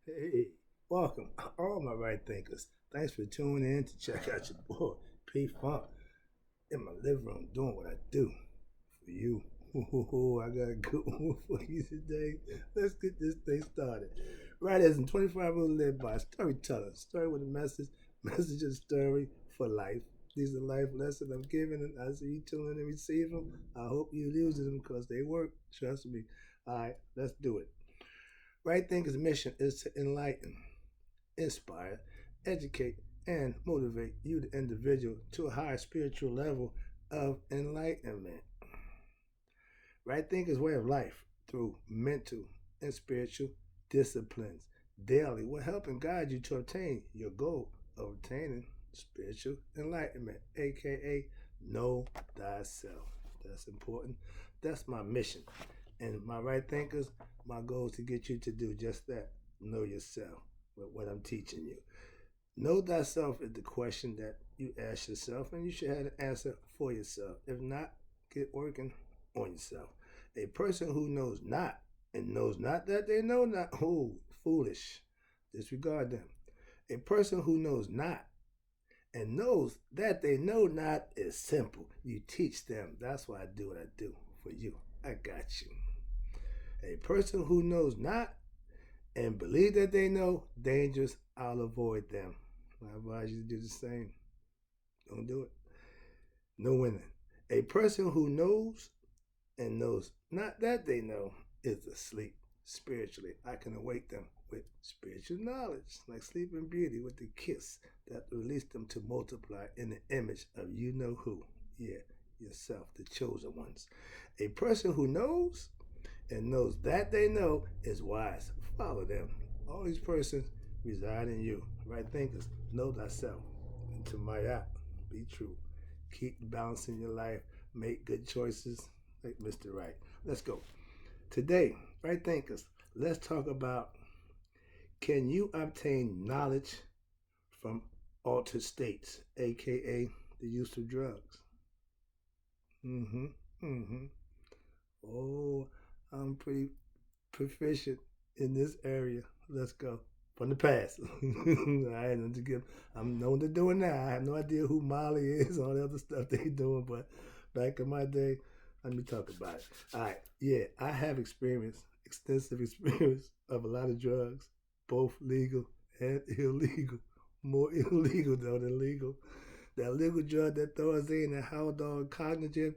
Hey, welcome, all my right thinkers. Thanks for tuning in to check out your boy, P Funk, in my living room doing what I do for you. I got a good one for you today. Let's get this thing started. Right as in 25 rules led by a storyteller. Story with a message, message and story for life. These are life lessons I'm giving, and I see you tune in and receive them. I hope you use them because they work. Trust me. All right, let's do it. Right Thinker's mission is to enlighten, inspire, educate, and motivate you, the individual, to a higher spiritual level of enlightenment. Right Thinker's way of life through mental and spiritual disciplines daily will help and guide you to obtain your goal of obtaining spiritual enlightenment, aka know thyself. That's important. That's my mission. And my right thinkers, my goal is to get you to do just that. Know yourself with what I'm teaching you. Know thyself is the question that you ask yourself, and you should have an answer for yourself. If not, get working on yourself. A person who knows not and knows not that they know not, oh, foolish. Disregard them. A person who knows not and knows that they know not is simple. You teach them. That's why I do what I do for you. I got you. A person who knows not and believe that they know dangerous, I'll avoid them. I advise you to do the same. Don't do it. No winning. A person who knows and knows not that they know is asleep spiritually. I can awake them with spiritual knowledge, like Sleeping Beauty with the kiss that release them to multiply in the image of you know who. Yeah, yourself, the chosen ones. A person who knows and knows that they know is wise. Follow them. All these persons reside in you. Right thinkers, know thyself. And to my app, be true. Keep the balance in your life. Make good choices like Mr. Right. Let's go. Today, right thinkers, let's talk about, can you obtain knowledge from altered states, aka the use of drugs? Mm-hmm. Mm-hmm. Oh, I'm pretty proficient in this area. Let's go. From the past. I had nothing to give. I'm known to do it now. I have no idea who Molly is, all the other stuff they doing, but back in my day, let me talk about it. All right. Yeah, I have experience, extensive experience of a lot of drugs, both legal and illegal. More illegal though than legal. That legal drug that throws in the Haldol cognigen,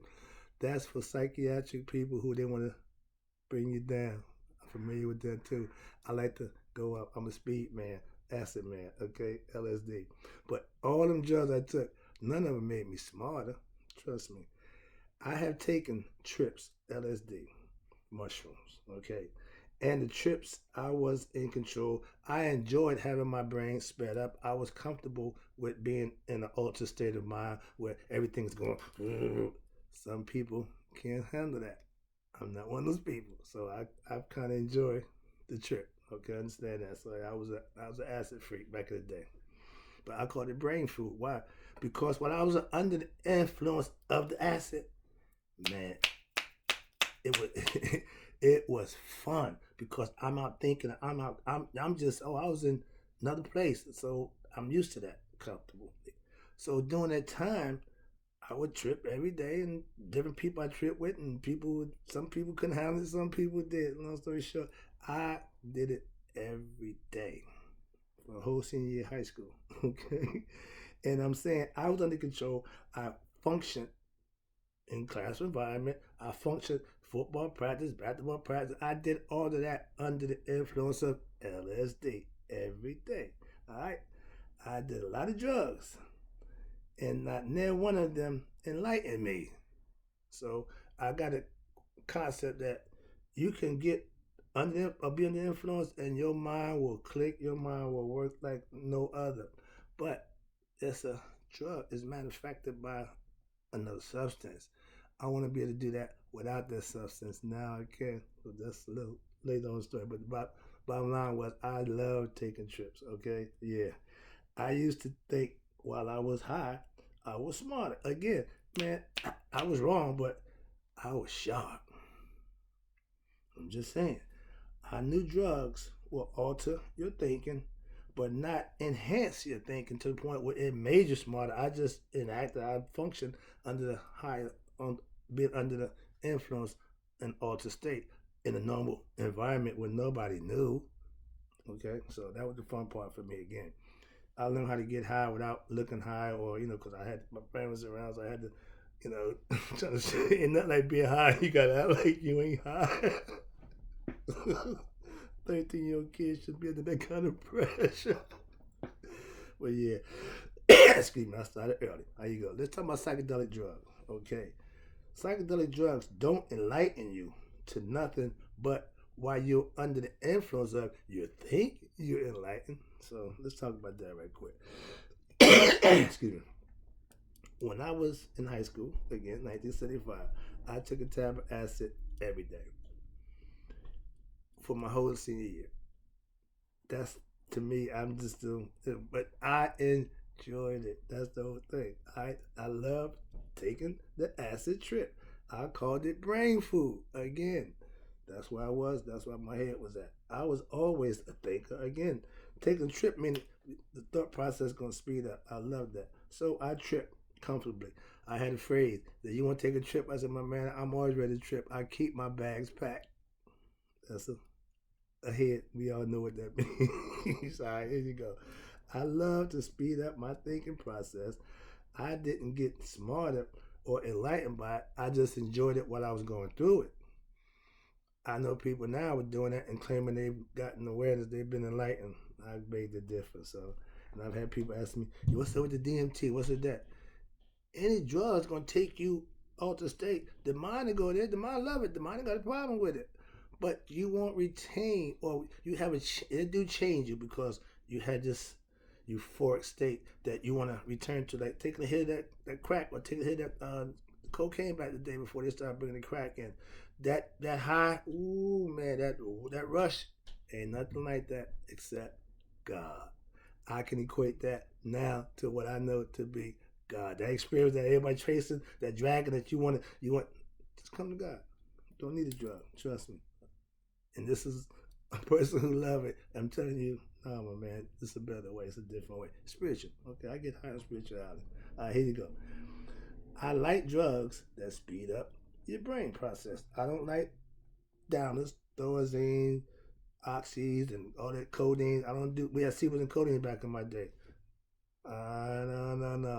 that's for psychiatric people who they want to bring you down. I'm familiar with that too. I like to go up. I'm a speed man, acid man, okay, LSD. But all them drugs I took, none of them made me smarter. Trust me. I have taken trips, LSD, mushrooms, okay. And the trips, I was in control. I enjoyed having my brain sped up. I was comfortable with being in an altered state of mind where everything's going. Some people can't handle that. I'm not one of those people, so I kind of enjoy the trip. Okay, I understand that. So I was an acid freak back in the day, but I called it brain food. Why? Because when I was under the influence of the acid, man, it was it was fun because I'm out thinking. I'm just, oh, I was in another place, so I'm used to that, comfortable. So during that time, I would trip every day, and different people I trip with, and some people couldn't handle it, some people did. Long story short, I did it every day for a whole senior year of high school. Okay, and I'm saying I was under control. I functioned in class environment. I functioned football practice, basketball practice. I did all of that under the influence of LSD every day. All right, I did a lot of drugs, and not near one of them enlightened me. So I got a concept that you can get under or be under influence, and your mind will click. Your mind will work like no other. But it's a drug. It's manufactured by another substance. I want to be able to do that without that substance. Now I can. So that's a little later on story. But the bottom line was I love taking trips. Okay, yeah. I used to think while I was high, I was smarter. Again, man, I was wrong, but I was sharp. I'm just saying. I knew drugs will alter your thinking, but not enhance your thinking to the point where it made you smarter. I just enacted, I functioned under the higher, being under the influence and altered state in a normal environment where nobody knew. Okay, so that was the fun part for me again. I learned how to get high without looking high, or because I had my parents around, so I had to, try to say, ain't nothing like being high. You gotta act like you ain't high. 13-year-old kids should be under that kind of pressure. But yeah, excuse me, I started early. How you go? Let's talk about psychedelic drugs. Okay, psychedelic drugs don't enlighten you to nothing, but while you're under the influence of, you think you're enlightened. So let's talk about that right quick. Excuse me. When I was in high school, again, 1975, I took a tab of acid every day for my whole senior year. That's, to me, I'm just doing it, but I enjoyed it. That's the whole thing. I love taking the acid trip. I called it brain food. Again, that's where I was. That's where my head was at. I was always a thinker. Again, taking a trip meaning the thought process gonna speed up. I love that. So I tripped comfortably. I had a phrase that, you want to take a trip? I said, my man, I'm always ready to trip. I keep my bags packed. That's a hit. We all know what that means. All right, here you go. I love to speed up my thinking process. I didn't get smarter or enlightened by it. I just enjoyed it while I was going through it. I know people now are doing that and claiming they've gotten awareness, they've been enlightened. I beg the difference. So, and I've had people ask me, what's up with the DMT? What's with that? Any drug's gonna take you altered state. The mind will go there. The mind love it. The mind ain't got a problem with it. But you won't retain, or you have it do change you because you had this euphoric state that you want to return to, like taking a hit of that crack, or taking a hit of that cocaine back the day before they started bringing the crack in. That high, ooh man, that rush, ain't nothing like that except God. I can equate that now to what I know to be God. That experience that everybody tracing, that dragon that you want, just come to God. Don't need a drug. Trust me. And this is a person who love it. I'm telling you, no, my man, it's a better way. It's a different way. Spiritual. Okay, I get high on spirituality. All right, here you go. I like drugs that speed up your brain process. I don't like downers, thorazine, oxys, and all that codeine. I don't do. We had sequels and codeine back in my day. No.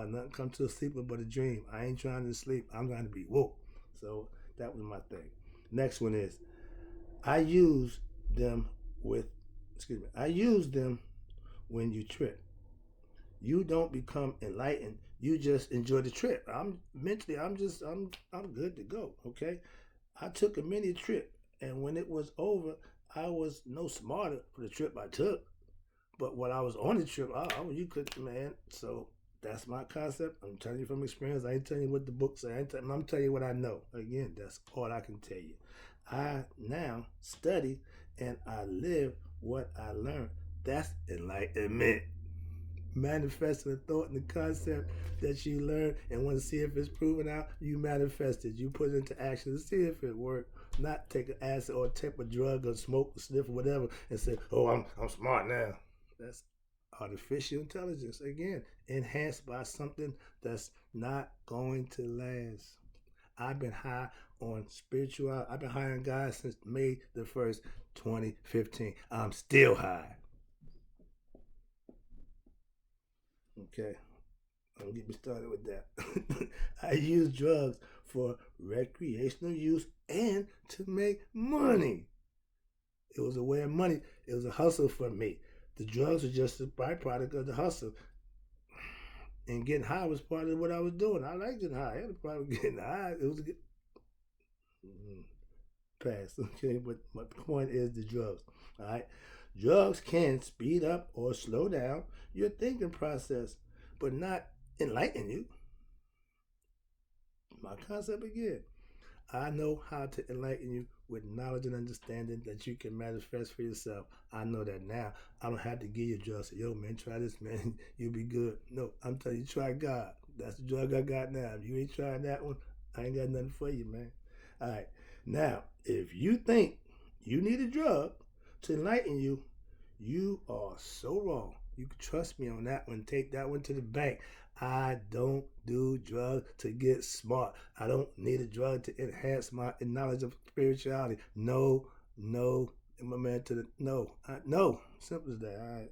Nothing comes to a sleeper but a dream. I ain't trying to sleep. I'm trying to be woke. So that was my thing. Next one is, I use them with, excuse me, I use them when you trip. You don't become enlightened. You just enjoy the trip. I'm mentally, I'm good to go. Okay. I took a mini trip, and when it was over, I was no smarter for the trip I took. But when I was on the trip, you could, man. So that's my concept. I'm telling you from experience. I ain't telling you what the book say. I'm telling you what I know. Again, that's all I can tell you. I now study and I live what I learned. That's enlightenment. Manifesting the thought and the concept that you learn and want to see if it's proven out, you manifest it. You put it into action to see if it worked. Not take an acid or take a drug or smoke or sniff or whatever and say, oh, I'm smart now. That's artificial intelligence. Again, enhanced by something that's not going to last. I've been high on spiritual. I've been high on God since May the 1st, 2015. I'm still high. Okay, don't get me started with that. I use drugs for recreational use and to make money. It was a way of money. It was a hustle for me. The drugs were just a byproduct of the hustle. And getting high was part of what I was doing. I liked getting high. I had a problem getting high. It was a good pass. Okay, but my point is the drugs. All right, drugs can speed up or slow down your thinking process, but not enlighten you. My concept again. I know how to enlighten you with knowledge and understanding that you can manifest for yourself. I know that now. I don't have to give you drugs. Say, yo, man, try this, man. You'll be good. No, I'm telling you, try God. That's the drug I got now. If you ain't trying that one, I ain't got nothing for you, man. All right. Now, if you think you need a drug to enlighten you, You are so wrong. You can trust me on that one. Take that one to the bank. I don't do drugs to get smart. I don't need a drug to enhance my knowledge of spirituality. No, no. And my man to the no. No. Simple as that. All right.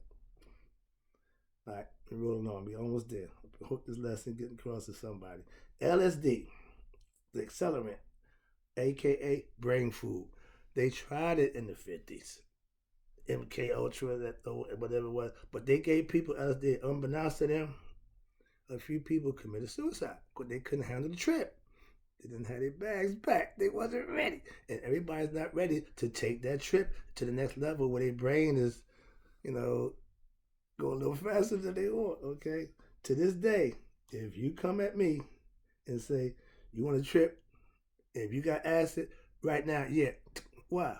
All right. We're rolling on. We almost there. I hope this lesson getting across to somebody. LSD, the accelerant, aka brain food. They tried it in the 50s. MK Ultra, that whatever it was, but they gave people LSD. Unbeknownst to them, a few people committed suicide because they couldn't handle the trip. They didn't have their bags back. They wasn't ready, and everybody's not ready to take that trip to the next level where their brain is, you know, go a little faster than they want. Okay, to this day, if you come at me and say you want a trip, if you got acid right now, yeah, why?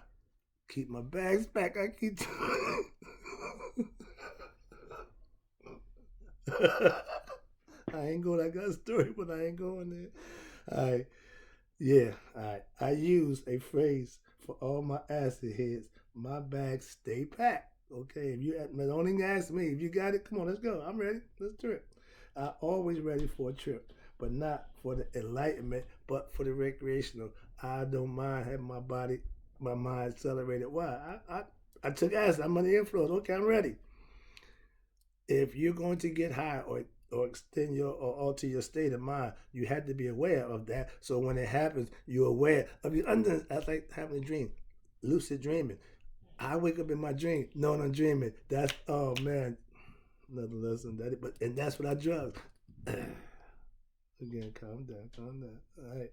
Keep my bags back. I keep. I ain't going. I got a story, but I ain't going there. All right. Yeah. All right. I use a phrase for all my acid heads. My bags stay packed. Okay. If you don't even ask me. If you got it, come on. Let's go. I'm ready. Let's trip. I always ready for a trip, but not for the enlightenment, but for the recreational. I don't mind having my mind accelerated. Why? I took acid. I'm under the influence. Okay, I'm ready. If you're going to get high or extend your or alter your state of mind, you have to be aware of that. So when it happens, you're aware of your under. That's like having a dream, lucid dreaming. I wake up in my dream knowing I'm dreaming. That's oh man, another lesson that. But and that's what I drugs. Again, calm down, calm down. All right.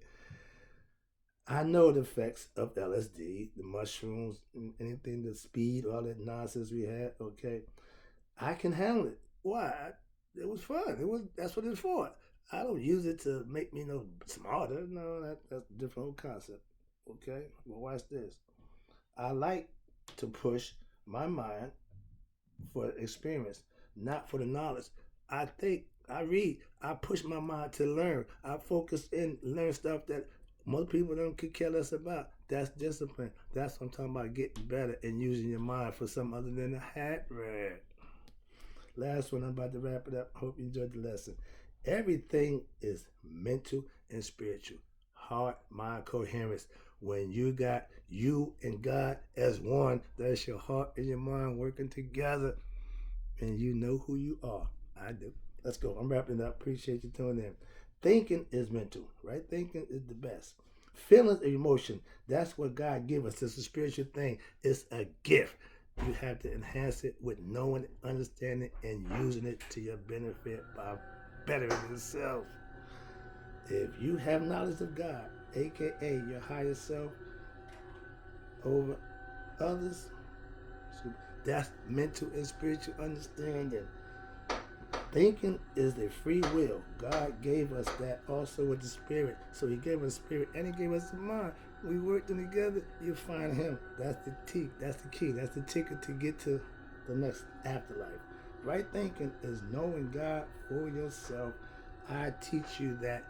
I know the effects of LSD, the mushrooms, anything, the speed, all that nonsense we had. Okay, I can handle it. Why? It was fun. It was that's what it's for. I don't use it to make me no smarter. No, that's a different whole concept. Okay, well, watch this. I like to push my mind for experience, not for the knowledge. I think, I read, I push my mind to learn. I focus and learn stuff that most people don't could care less about. That's discipline. That's what I'm talking about, getting better and using your mind for something other than a hat rack. Last one, I'm about to wrap it up. Hope you enjoyed the lesson. Everything is mental and spiritual. Heart, mind, coherence. When you got you and God as one, that's your heart and your mind working together, and you know who you are. I do. Let's go. I'm wrapping up. Appreciate you tuning in. Thinking is mental, right? Thinking is the best. Feelings and emotion. That's what God gave us. It's a spiritual thing. It's a gift. You have to enhance it with knowing, understanding, and using it to your benefit by bettering yourself. If you have knowledge of God, aka your higher self, over others, so that's mental and spiritual understanding. Thinking is the free will. God gave us that also with the spirit. So he gave us spirit and he gave us the mind. We work them together, you find him. That's the key. That's the key. That's the ticket to get to the next afterlife. Right thinking is knowing God for yourself. I teach you that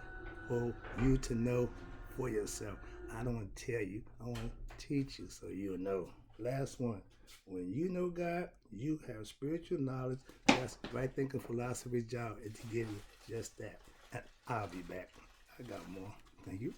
for you to know for yourself. I don't want to tell you. I want to teach you so you'll know. Last one. When you know God, you have spiritual knowledge. That's right thinking philosophy's job is to give you just that. And I'll be back. I got more. Thank you.